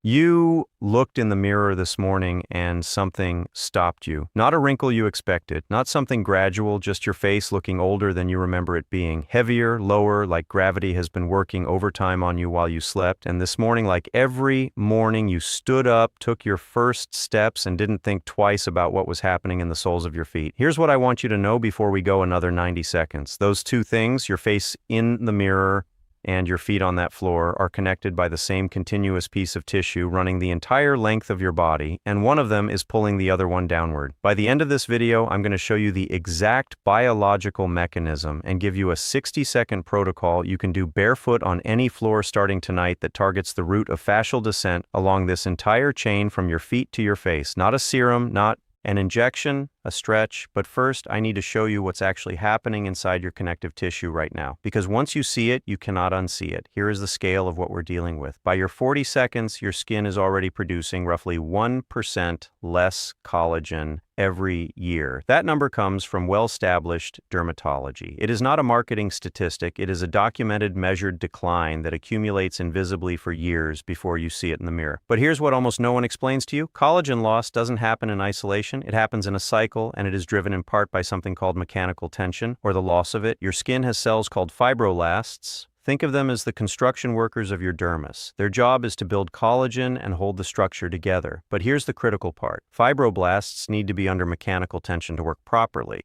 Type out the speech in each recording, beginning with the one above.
You looked in the mirror this morning and something stopped you. Not a wrinkle you expected, not something gradual, just your face looking older than you remember it being. Heavier, lower, like gravity has been working overtime on you while you slept. And this morning, like every morning, you stood up, took your first steps, and didn't think twice about what was happening in the soles of your feet. Here's what I want you to know before we go another 90 seconds. Those two things, your face in the mirror and your feet on that floor, are connected by the same continuous piece of tissue running the entire length of your body, and one of them is pulling the other one downward. By the end of this video, I'm going to show you the exact biological mechanism and give you a 60-second protocol you can do barefoot on any floor starting tonight that targets the route of fascial descent along this entire chain from your feet to your face. Not a serum, not an injection, a stretch, but first I need to show you what's actually happening inside your connective tissue right now. Because once you see it, you cannot unsee it. Here is the scale of what we're dealing with. By your 40 seconds, your skin is already producing roughly 1% less collagen every year. That number comes from well-established dermatology. It is not a marketing statistic. It is a documented, measured decline that accumulates invisibly for years before you see it in the mirror. But here's what almost no one explains to you. Collagen loss doesn't happen in isolation. It happens in a cycle, and it is driven in part by something called mechanical tension, or the loss of it. Your skin has cells called fibroblasts. Think of them as the construction workers of your dermis. Their job is to build collagen and hold the structure together. But here's the critical part. Fibroblasts need to be under mechanical tension to work properly.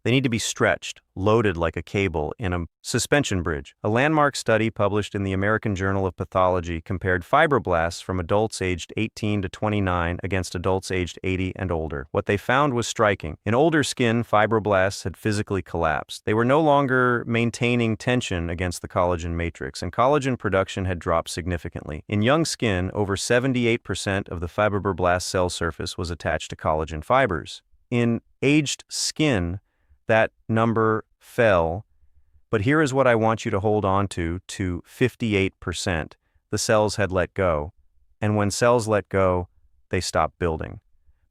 They need to be stretched, loaded like a cable in a suspension bridge. A landmark study published in the American Journal of Pathology compared fibroblasts from adults aged 18 to 29 against adults aged 80 and older. What they found was striking. In older skin, fibroblasts had physically collapsed. They were no longer maintaining tension against the collagen matrix, and collagen production had dropped significantly. In young skin, over 78% of the fibroblast cell surface was attached to collagen fibers. In aged skin, that number fell, but here is what I want you to hold on to 58%. The cells had let go, and when cells let go, they stop building.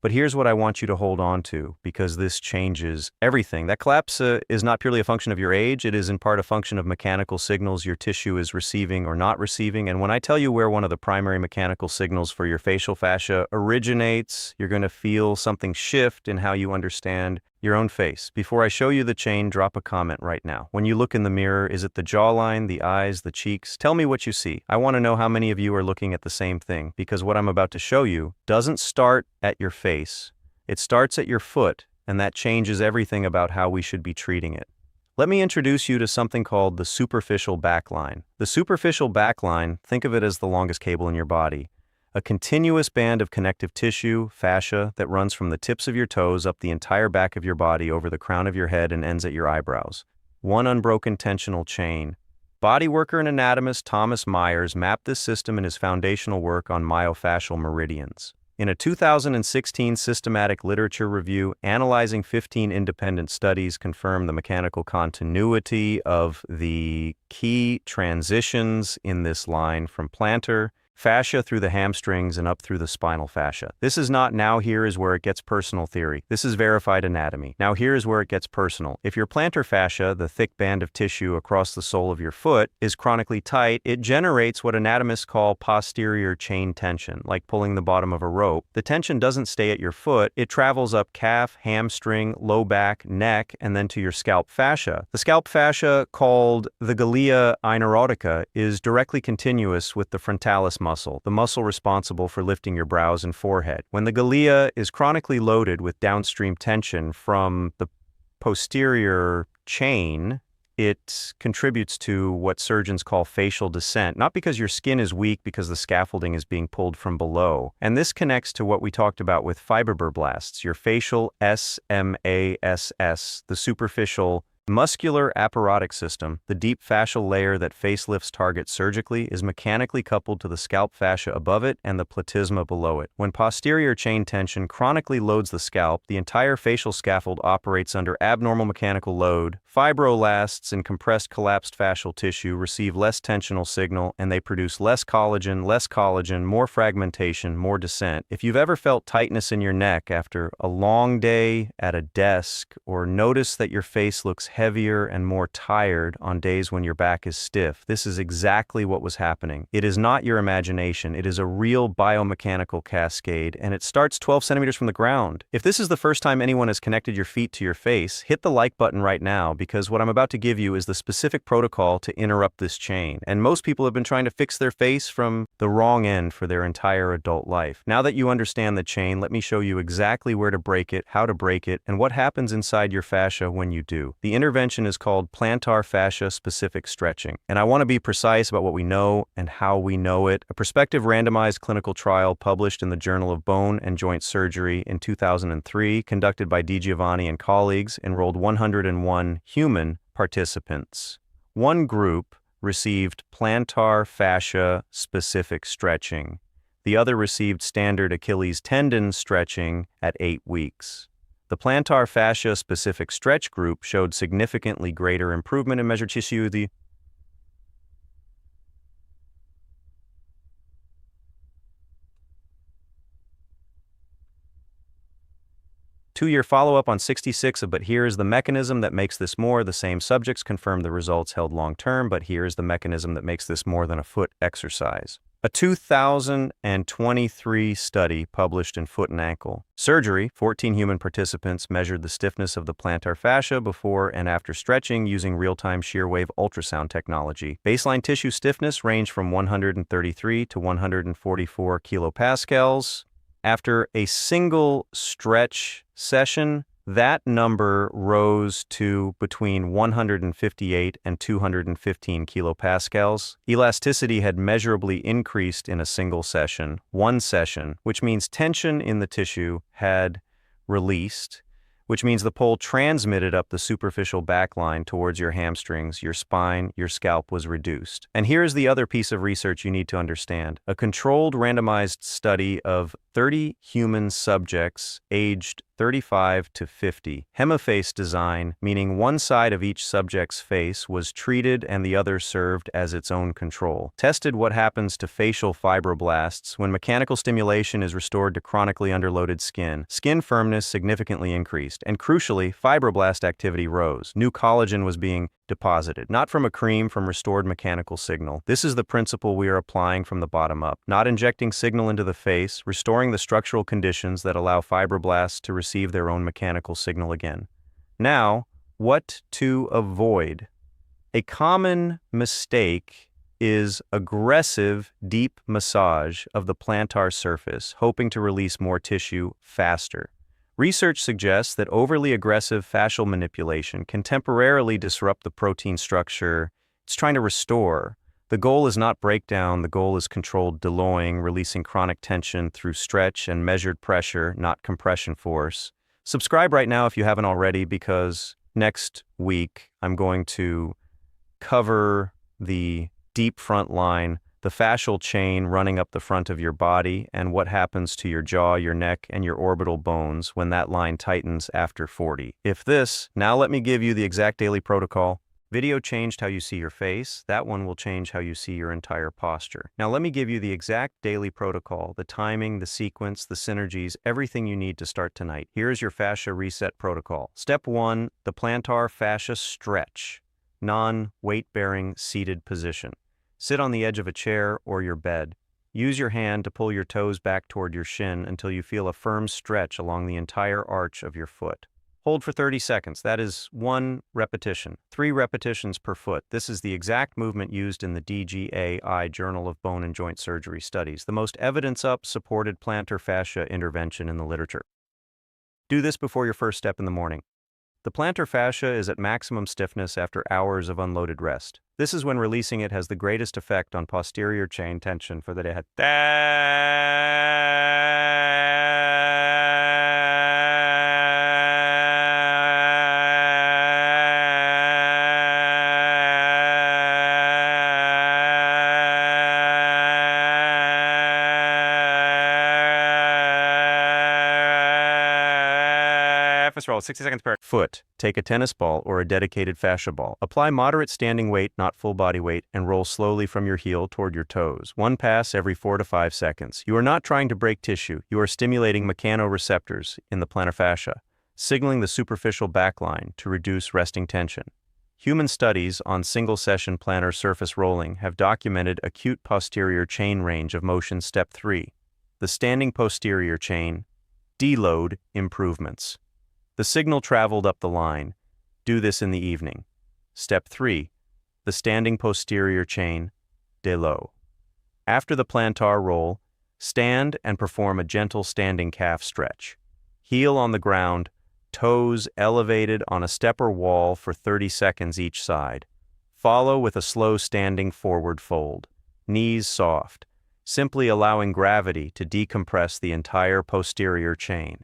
But here's what I want you to hold on to, because this changes everything. That collapse is not purely a function of your age. It is in part a function of mechanical signals your tissue is receiving or not receiving. And when I tell you where one of the primary mechanical signals for your facial fascia originates, you're going to feel something shift in how you understand your own face. Before I show you the chain, drop a comment right now. When you look in the mirror, is it the jawline, the eyes, the cheeks? Tell me what you see. I want to know how many of you are looking at the same thing, because what I'm about to show you doesn't start at your face. It starts at your foot, and that changes everything about how we should be treating it. Let me introduce you to something called the superficial backline. The superficial backline, think of it as the longest cable in your body. A continuous band of connective tissue, fascia, that runs from the tips of your toes up the entire back of your body over the crown of your head and ends at your eyebrows. One unbroken tensional chain. Body worker and anatomist Thomas Myers mapped this system in his foundational work on myofascial meridians. In a 2016 systematic literature review analyzing 15 independent studies confirmed the mechanical continuity of the key transitions in this line from plantar fascia through the hamstrings and up through the spinal fascia. This is not now here is where it gets personal theory. This is verified anatomy. Now here is where it gets personal. If your plantar fascia, the thick band of tissue across the sole of your foot, is chronically tight, it generates what anatomists call posterior chain tension, like pulling the bottom of a rope. The tension doesn't stay at your foot. It travels up calf, hamstring, low back, neck, and then to your scalp fascia. The scalp fascia, called the galea inerotica, is directly continuous with the frontalis muscle, the muscle responsible for lifting your brows and forehead. When the galea is chronically loaded with downstream tension from the posterior chain, it contributes to what surgeons call facial descent, not because your skin is weak, because the scaffolding is being pulled from below. And this connects to what we talked about with fibroblasts, your facial SMAS, the superficial muscular apparotic system. The deep fascial layer that facelifts target surgically is mechanically coupled to the scalp fascia above it and the platysma below it. When posterior chain tension chronically loads the scalp, the entire facial scaffold operates under abnormal mechanical load, Fibroblasts in compressed collapsed fascial tissue receive less tensional signal and they produce less collagen, more fragmentation, more descent. If you've ever felt tightness in your neck after a long day at a desk or noticed that your face looks heavier and more tired on days when your back is stiff, this is exactly what was happening. It is not your imagination. It is a real biomechanical cascade, and it starts 12 centimeters from the ground. If this is the first time anyone has connected your feet to your face, hit the like button right now, because what I'm about to give you is the specific protocol to interrupt this chain. And most people have been trying to fix their face from the wrong end for their entire adult life. Now that you understand the chain, let me show you exactly where to break it, how to break it, and what happens inside your fascia when you do. The intervention is called plantar fascia specific stretching. And I want to be precise about what we know and how we know it. A prospective randomized clinical trial published in the Journal of Bone and Joint Surgery in 2003, conducted by Di Giovanni and colleagues, enrolled 101 human participants. One group received plantar fascia specific stretching. The other received standard Achilles tendon stretching at 8 weeks. The plantar fascia specific stretch group showed significantly greater improvement in measured tissue. The two-year follow-up on 66 but here is the mechanism that makes this more. The same subjects confirmed the results held long-term, but here is the mechanism that makes this more than a foot exercise. A 2023 study published in Foot and Ankle Surgery, 14 human participants measured the stiffness of the plantar fascia before and after stretching using real-time shear wave ultrasound technology. Baseline tissue stiffness ranged from 133 to 144 kilopascals. After a single stretch session, that number rose to between 158 and 215 kilopascals. Elasticity had measurably increased in a single session, one session, which means tension in the tissue had released, which means the pole transmitted up the superficial back line towards your hamstrings, your spine, your scalp was reduced. And here's the other piece of research you need to understand. A controlled randomized study of 30 human subjects aged 35 to 50. Hemiface design, meaning one side of each subject's face was treated and the other served as its own control. Tested what happens to facial fibroblasts when mechanical stimulation is restored to chronically underloaded skin. Skin firmness significantly increased, and crucially, fibroblast activity rose. New collagen was being deposited, not from a cream, from restored mechanical signal. This is the principle we are applying from the bottom up, not injecting signal into the face, restoring the structural conditions that allow fibroblasts to receive their own mechanical signal again. Now, what to avoid? A common mistake is aggressive, deep massage of the plantar surface, hoping to release more tissue faster. Research suggests that overly aggressive fascial manipulation can temporarily disrupt the protein structure it's trying to restore. The goal is not breakdown, the goal is controlled deloying, releasing chronic tension through stretch and measured pressure, not compression force. Subscribe right now if you haven't already, because next week I'm going to cover the deep front line, the fascial chain running up the front of your body, and what happens to your jaw, your neck, and your orbital bones when that line tightens after 40. Now let me give you the exact daily protocol. Video changed how you see your face. That one will change how you see your entire posture. Now let me give you the exact daily protocol, the timing, the sequence, the synergies, everything you need to start tonight. Here is your fascia reset protocol. Step 1, the plantar fascia stretch, non-weight-bearing seated position. Sit on the edge of a chair or your bed. Use your hand to pull your toes back toward your shin until you feel a firm stretch along the entire arch of your foot. Hold for 30 seconds. That is 1 repetition. 3 repetitions per foot. This is the exact movement used in the DGAI Journal of Bone and Joint Surgery studies, the most evidence-supported plantar fascia intervention in the literature. Do this before your first step in the morning. The plantar fascia is at maximum stiffness after hours of unloaded rest. This is when releasing it has the greatest effect on posterior chain tension for the day. surface roll, 60 seconds per foot. Take a tennis ball or a dedicated fascia ball. Apply moderate standing weight, not full body weight, and roll slowly from your heel toward your toes. One pass every 4 to 5 seconds. You are not trying to break tissue. You are stimulating mechanoreceptors in the plantar fascia, signaling the superficial backline to reduce resting tension. Human studies on single-session plantar surface rolling have documented acute posterior chain range of motion. Step 3. The standing posterior chain. Deload improvements. The signal traveled up the line. Do this in the evening. Step 3. The standing posterior chain. Deload. After the plantar roll, stand and perform a gentle standing calf stretch. Heel on the ground, toes elevated on a stepper wall for 30 seconds each side. Follow with a slow standing forward fold. Knees soft, simply allowing gravity to decompress the entire posterior chain.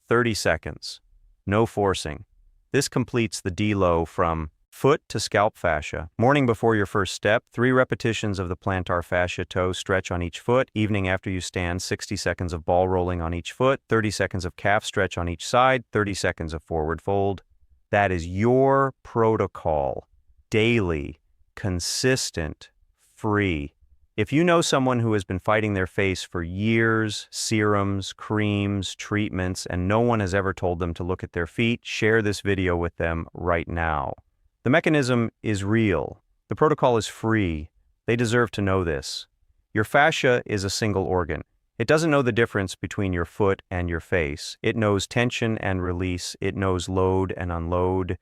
30 seconds. No forcing. This completes the deload from foot to scalp fascia. Morning before your first step, 3 repetitions of the plantar fascia toe stretch on each foot. Evening after you stand, 60 seconds of ball rolling on each foot, 30 seconds of calf stretch on each side, 30 seconds of forward fold. That is your protocol. Daily, consistent, free. If you know someone who has been fighting their face for years, serums, creams, treatments, and no one has ever told them to look at their feet, share this video with them right now. The mechanism is real. The protocol is free. They deserve to know this. Your fascia is a single organ. It doesn't know the difference between your foot and your face. It knows tension and release. It knows load and unload.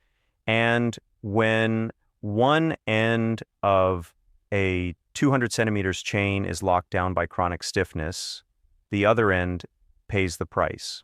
And when one end of a 200 centimeters chain is locked down by chronic stiffness, the other end pays the price.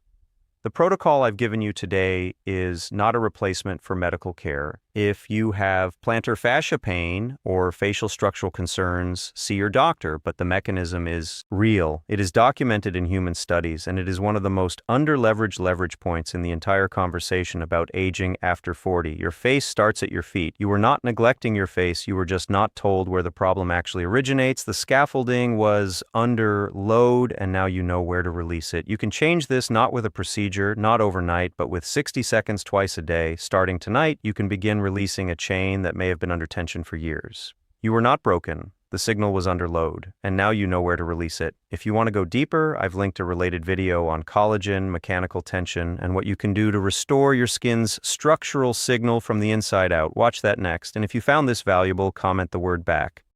The protocol I've given you today is not a replacement for medical care. If you have plantar fascia pain or facial structural concerns, see your doctor, but the mechanism is real. It is documented in human studies, and it is one of the most under-leveraged leverage points in the entire conversation about aging after 40. Your face starts at your feet. You were not neglecting your face, you were just not told where the problem actually originates. The scaffolding was under load, and now you know where to release it. You can change this not with a procedure, not overnight, but with 60 seconds twice a day. Starting tonight, you can begin releasing a chain that may have been under tension for years. You were not broken. The signal was under load, and now you know where to release it. If you want to go deeper, I've linked a related video on collagen, mechanical tension, and what you can do to restore your skin's structural signal from the inside out. Watch that next, and if you found this valuable, comment the word back.